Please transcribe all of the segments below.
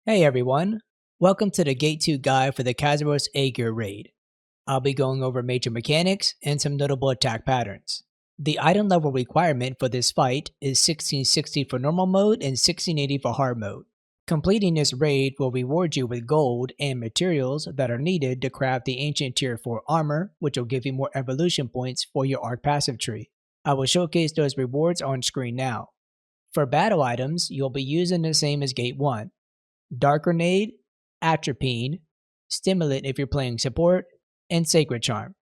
Hey everyone, welcome to the Gate 2 guide for the Kazeros Aegir Raid. I'll be going over major mechanics and some notable attack patterns. The item level requirement for this fight is 1660 for normal mode and 1680 for hard mode. Completing this raid will reward you with gold and materials that are needed to craft the ancient tier 4 armor, which will give you more evolution points for your arc passive tree. I will showcase those rewards on screen now. For battle items, you'll be using the same as Gate 1. Dark Grenade, Atropine, Stimulant if you're playing support, and Sacred Charm.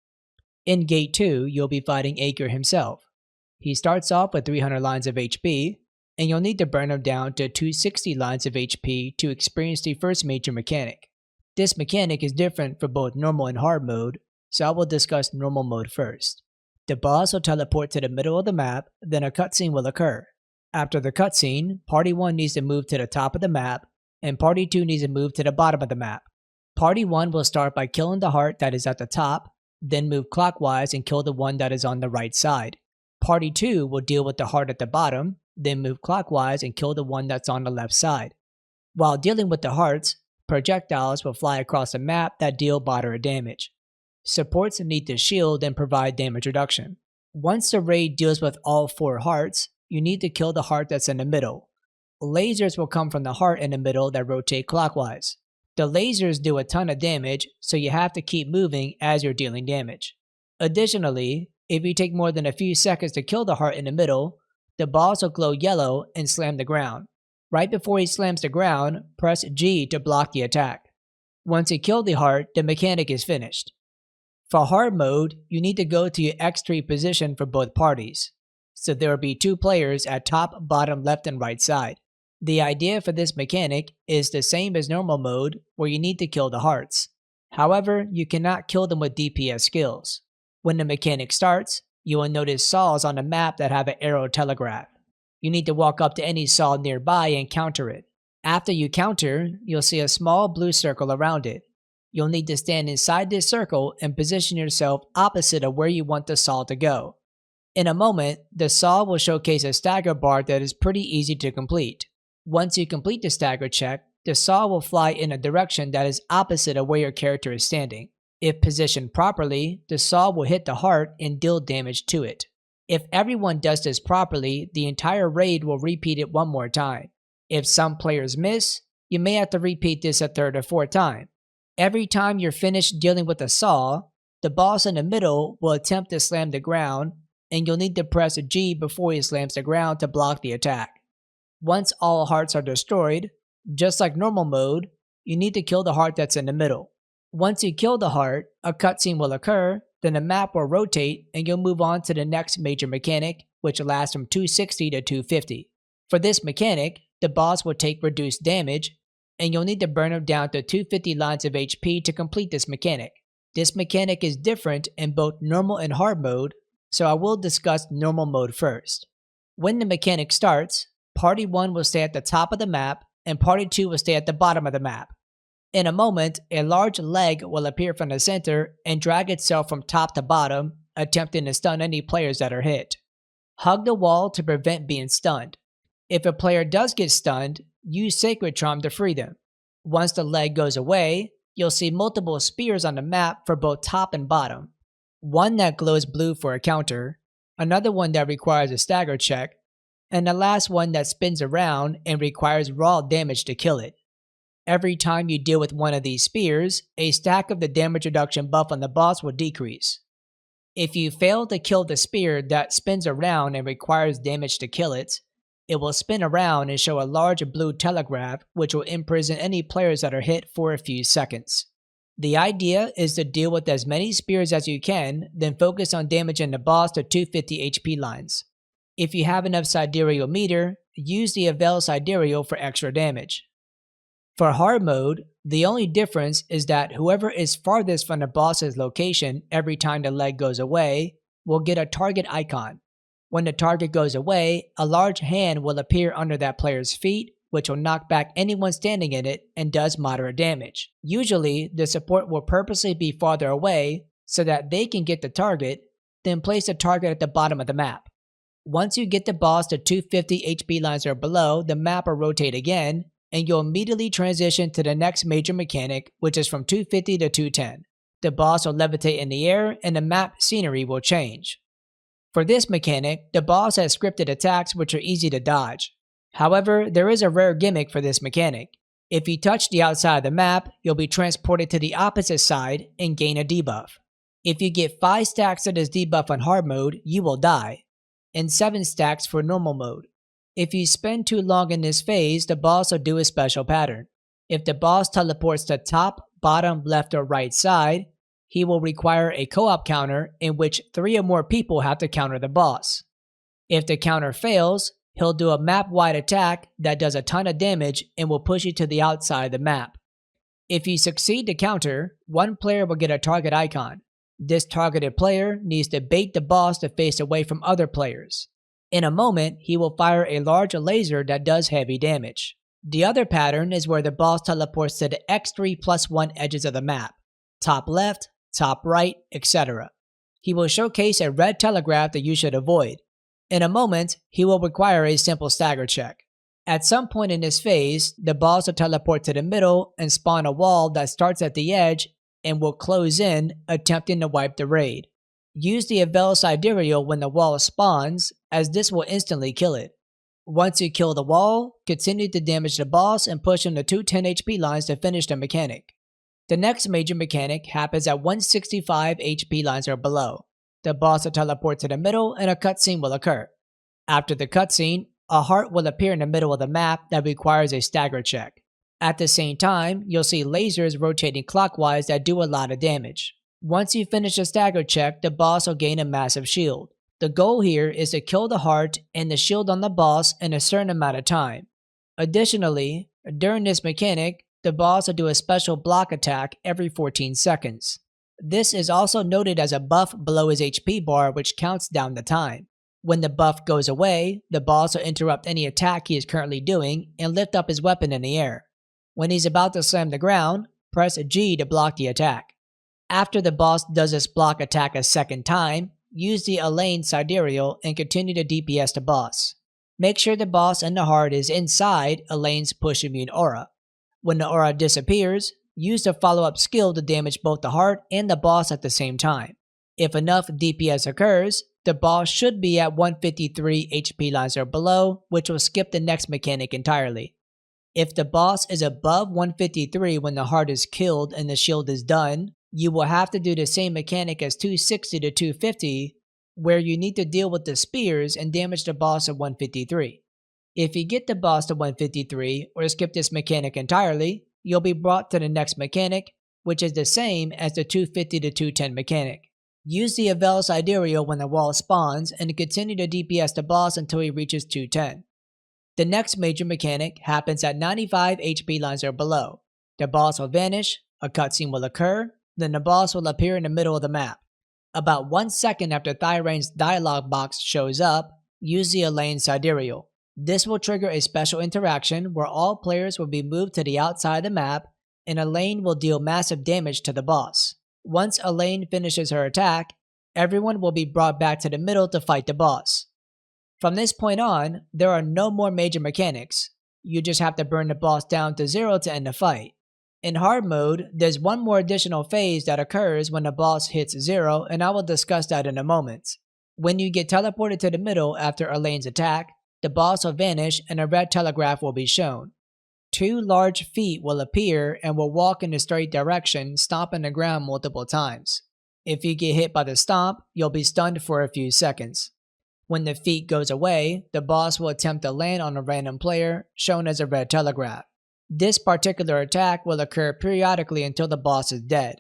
In Gate 2, you'll be fighting Aegir himself. He starts off with 300 lines of HP, and you'll need to burn him down to 260 lines of HP to experience the first major mechanic. This mechanic is different for both normal and hard mode, so I will discuss normal mode first. The boss will teleport to the middle of the map, then a cutscene will occur. After the cutscene, Party 1 needs to move to the top of the map, and Party 2 needs to move to the bottom of the map. Party 1 will start by killing the heart that is at the top, then move clockwise and kill the one that is on the right side. Party 2 will deal with the heart at the bottom, then move clockwise and kill the one that's on the left side. While dealing with the hearts, projectiles will fly across the map that deal moderate damage. Supports need to shield and provide damage reduction. Once the raid deals with all 4 hearts, you need to kill the heart that's in the middle. Lasers will come from the heart in the middle that rotate clockwise. The lasers do a ton of damage, so you have to keep moving as you're dealing damage. Additionally, if you take more than a few seconds to kill the heart in the middle, the boss will glow yellow and slam the ground. Right before he slams the ground, press G to block the attack. Once you kill the heart, the mechanic is finished. For hard mode, you need to go to your X3 position for both parties, so there will be 2 players at top, bottom, left, and right side. The idea for this mechanic is the same as normal mode, where you need to kill the hearts. However, you cannot kill them with DPS skills. When the mechanic starts, you will notice saws on the map that have an arrow telegraph. You need to walk up to any saw nearby and counter it. After you counter, you'll see a small blue circle around it. You'll need to stand inside this circle and position yourself opposite of where you want the saw to go. In a moment, the saw will showcase a stagger bar that is pretty easy to complete. Once you complete the stagger check, the saw will fly in a direction that is opposite of where your character is standing. If positioned properly, the saw will hit the heart and deal damage to it. If everyone does this properly, the entire raid will repeat it one more time. If some players miss, you may have to repeat this a 3rd or 4th time. Every time you're finished dealing with a saw, the boss in the middle will attempt to slam the ground, and you'll need to press G before he slams the ground to block the attack. Once all hearts are destroyed, just like normal mode, you need to kill the heart that's in the middle. Once you kill the heart, a cutscene will occur, then the map will rotate and you'll move on to the next major mechanic, which lasts from 260 to 250. For this mechanic, the boss will take reduced damage, and you'll need to burn him down to 250 lines of HP to complete this mechanic. This mechanic is different in both normal and hard mode, so I will discuss normal mode first. When the mechanic starts, Party 1 will stay at the top of the map, and Party 2 will stay at the bottom of the map. In a moment, a large leg will appear from the center and drag itself from top to bottom, attempting to stun any players that are hit. Hug the wall to prevent being stunned. If a player does get stunned, use Sacred Charm to free them. Once the leg goes away, you'll see multiple spears on the map for both top and bottom. One that glows blue for a counter, another one that requires a stagger check, and the last one that spins around and requires raw damage to kill it. Every time you deal with one of these spears, a stack of the damage reduction buff on the boss will decrease. If you fail to kill the spear that spins around and requires damage to kill it, it will spin around and show a large blue telegraph which will imprison any players that are hit for a few seconds. The idea is to deal with as many spears as you can, then focus on damaging the boss to 250 HP lines. If you have enough sidereal meter, use the Avail Sidereal for extra damage. For hard mode, the only difference is that whoever is farthest from the boss's location every time the leg goes away will get a target icon. When the target goes away, a large hand will appear under that player's feet, which will knock back anyone standing in it and does moderate damage. Usually, the support will purposely be farther away so that they can get the target, then place the target at the bottom of the map. Once you get the boss to 250 HP lines or below, the map will rotate again, and you'll immediately transition to the next major mechanic, which is from 250 to 210. The boss will levitate in the air and the map scenery will change. For this mechanic, the boss has scripted attacks which are easy to dodge. However, there is a rare gimmick for this mechanic. If you touch the outside of the map, you'll be transported to the opposite side and gain a debuff. If you get 5 stacks of this debuff on hard mode, you will die, and 7 stacks for normal mode. If you spend too long in this phase, the boss will do a special pattern. If the boss teleports to top, bottom, left, or right side, he will require a co-op counter in which 3 or more people have to counter the boss. If the counter fails, he'll do a map-wide attack that does a ton of damage and will push you to the outside of the map. If you succeed to counter, one player will get a target icon. This targeted player needs to bait the boss to face away from other players. In a moment, he will fire a large laser that does heavy damage. The other pattern is where the boss teleports to the X3+1 edges of the map, top left, top right, etc. He will showcase a red telegraph that you should avoid. In a moment, he will require a simple stagger check. At some point in this phase, the boss will teleport to the middle and spawn a wall that starts at the edge and will close in, attempting to wipe the raid. Use the Avel Sidereal when the wall spawns, as this will instantly kill it. Once you kill the wall, continue to damage the boss and push him to 210 HP lines to finish the mechanic. The next major mechanic happens at 165 HP lines or below. The boss will teleport to the middle and a cutscene will occur. After the cutscene, a heart will appear in the middle of the map that requires a stagger check. At the same time, you'll see lasers rotating clockwise that do a lot of damage. Once you finish the stagger check, the boss will gain a massive shield. The goal here is to kill the heart and the shield on the boss in a certain amount of time. Additionally, during this mechanic, the boss will do a special block attack every 14 seconds. This is also noted as a buff below his HP bar which counts down the time. When the buff goes away, the boss will interrupt any attack he is currently doing and lift up his weapon in the air. When he's about to slam the ground, press G to block the attack. After the boss does this block attack a second time, use the Elaine Sidereal and continue to DPS the boss. Make sure the boss and the heart is inside Elaine's push immune aura. When the aura disappears, use the follow-up skill to damage both the heart and the boss at the same time. If enough DPS occurs, the boss should be at 153 HP lines or below, which will skip the next mechanic entirely. If the boss is above 153 when the heart is killed and the shield is done, you will have to do the same mechanic as 260 to 250, where you need to deal with the spears and damage the boss at 153. If you get the boss to 153 or skip this mechanic entirely, you'll be brought to the next mechanic, which is the same as the 250 to 210 mechanic. Use the Avel Sidereal when the wall spawns and continue to DPS the boss until he reaches 210. The next major mechanic happens at 95 HP lines or below. The boss will vanish, a cutscene will occur, then the boss will appear in the middle of the map. About 1 second after Thyraine's dialog box shows up, use the Elaine Sidereal. This will trigger a special interaction where all players will be moved to the outside of the map and Elaine will deal massive damage to the boss. Once Elaine finishes her attack, everyone will be brought back to the middle to fight the boss. From this point on, there are no more major mechanics. You just have to burn the boss down to 0 to end the fight. In hard mode, there's one more additional phase that occurs when the boss hits 0, and I will discuss that in a moment. When you get teleported to the middle after Elaine's attack, the boss will vanish and a red telegraph will be shown. 2 large feet will appear and will walk in a straight direction, stomping the ground multiple times. If you get hit by the stomp, you'll be stunned for a few seconds. When the feet goes away, the boss will attempt to land on a random player, shown as a red telegraph. This particular attack will occur periodically until the boss is dead.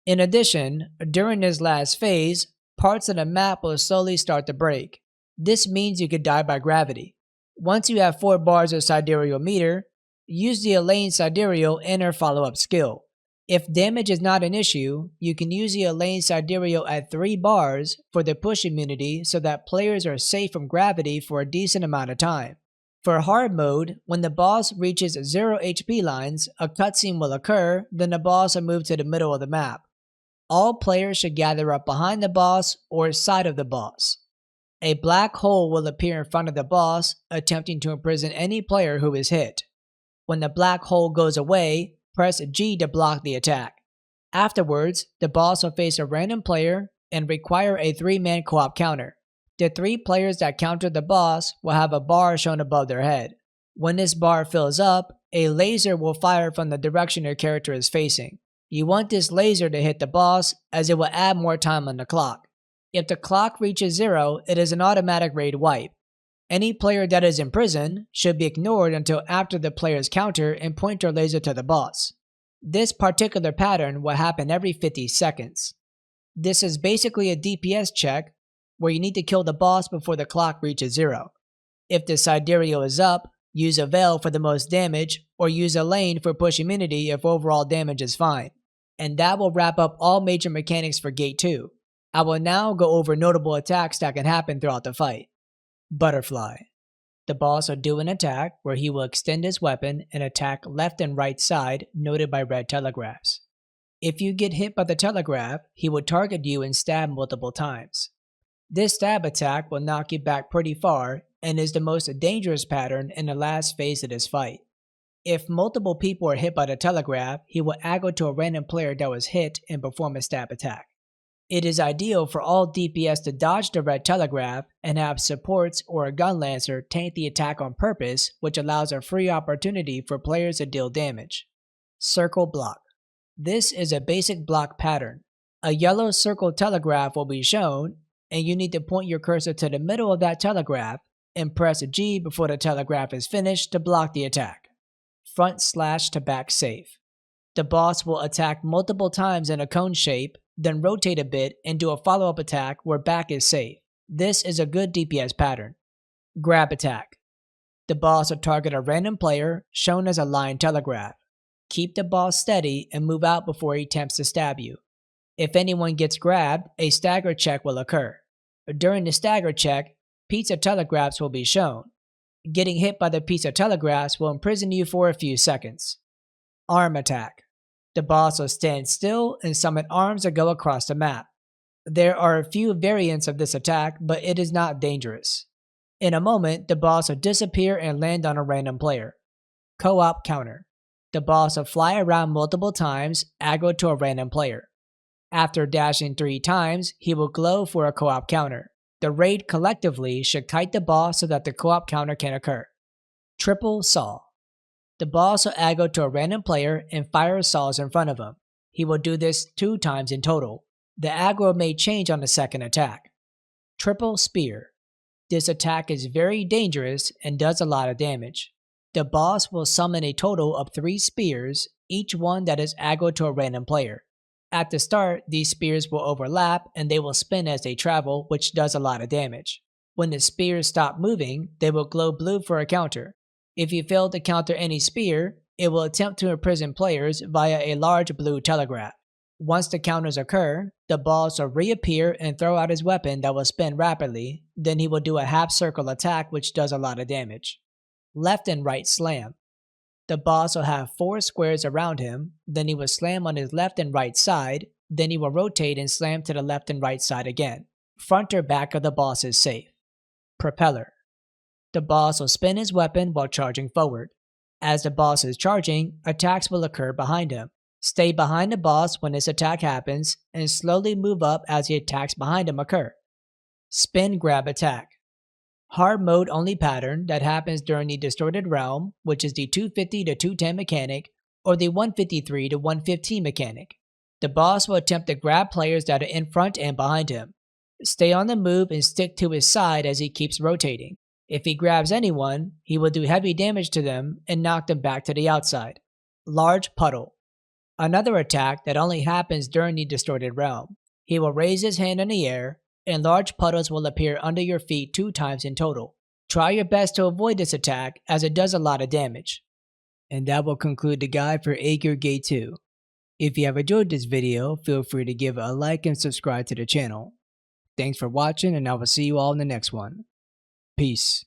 In addition, during this last phase, parts of the map will slowly start to break. This means you could die by gravity. Once you have 4 bars of Sidereal meter, use the Elaine Sidereal and her follow-up skill. If damage is not an issue, you can use the Elaine Sidereal at 3 bars for the push immunity so that players are safe from gravity for a decent amount of time. For hard mode, when the boss reaches 0 HP lines, a cutscene will occur, then the boss will move to the middle of the map. All players should gather up behind the boss or side of the boss. A black hole will appear in front of the boss, attempting to imprison any player who is hit. When the black hole goes away, press G to block the attack. Afterwards, the boss will face a random player and require a 3-man co-op counter. The 3 players that counter the boss will have a bar shown above their head. When this bar fills up, a laser will fire from the direction your character is facing. You want this laser to hit the boss, as it will add more time on the clock. If the clock reaches 0, it is an automatic raid wipe. Any player that is in prison should be ignored until after the player's counter and point your laser to the boss. This particular pattern will happen every 50 seconds. This is basically a DPS check where you need to kill the boss before the clock reaches 0. If the sidereal is up, use a veil for the most damage, or use a lane for push immunity if overall damage is fine. And that will wrap up all major mechanics for Gate 2. I will now go over notable attacks that can happen throughout the fight. Butterfly. The boss will do an attack where he will extend his weapon and attack left and right side, noted by red telegraphs. If you get hit by the telegraph, he will target you and stab multiple times. This stab attack will knock you back pretty far and is the most dangerous pattern in the last phase of this fight. If multiple people are hit by the telegraph, he will aggro to a random player that was hit and perform a stab attack. It is ideal for all DPS to dodge the red telegraph and have supports or a gun lancer tank the attack on purpose, which allows a free opportunity for players to deal damage. Circle block. This is a basic block pattern. A yellow circle telegraph will be shown, and you need to point your cursor to the middle of that telegraph and press G before the telegraph is finished to block the attack. Front slash to back safe. The boss will attack multiple times in a cone shape, then rotate a bit and do a follow-up attack where back is safe. This is a good DPS pattern. Grab attack. The boss will target a random player, shown as a line telegraph. Keep the boss steady and move out before he attempts to stab you. If anyone gets grabbed, a stagger check will occur. During the stagger check, pizza telegraphs will be shown. Getting hit by the pizza telegraphs will imprison you for a few seconds. Arm attack. The boss will stand still and summon arms that go across the map. There are a few variants of this attack, but it is not dangerous. In a moment, the boss will disappear and land on a random player. Co-op counter. The boss will fly around multiple times, aggro to a random player. After dashing 3 times, he will glow for a co-op counter. The raid collectively should kite the boss so that the co-op counter can occur. Triple saw. The boss will aggro to a random player and fire saws in front of him. He will do this 2 times in total. The aggro may change on the second attack. Triple spear. This attack is very dangerous and does a lot of damage. The boss will summon a total of 3 spears, each one that is aggro to a random player. At the start, these spears will overlap and they will spin as they travel, which does a lot of damage. When the spears stop moving, they will glow blue for a counter. If you fail to counter any spear, it will attempt to imprison players via a large blue telegraph. Once the counters occur, the boss will reappear and throw out his weapon that will spin rapidly, then he will do a half circle attack which does a lot of damage. Left and right slam. The boss will have 4 squares around him, then he will slam on his left and right side, then he will rotate and slam to the left and right side again. Front or back of the boss is safe. Propeller. The boss will spin his weapon while charging forward. As the boss is charging, attacks will occur behind him. Stay behind the boss when this attack happens, and slowly move up as the attacks behind him occur. Spin grab attack. Hard mode only pattern that happens during the Distorted Realm, which is the 250 to 210 mechanic, or the 153 to 115 mechanic. The boss will attempt to grab players that are in front and behind him. Stay on the move and stick to his side as he keeps rotating. If he grabs anyone, he will do heavy damage to them and knock them back to the outside. Large puddle. Another attack that only happens during the Distorted Realm. He will raise his hand in the air, and large puddles will appear under your feet 2 times in total. Try your best to avoid this attack as it does a lot of damage. And that will conclude the guide for Aegir Gate 2. If you have enjoyed this video, feel free to give it a like and subscribe to the channel. Thanks for watching, and I will see you all in the next one. Peace.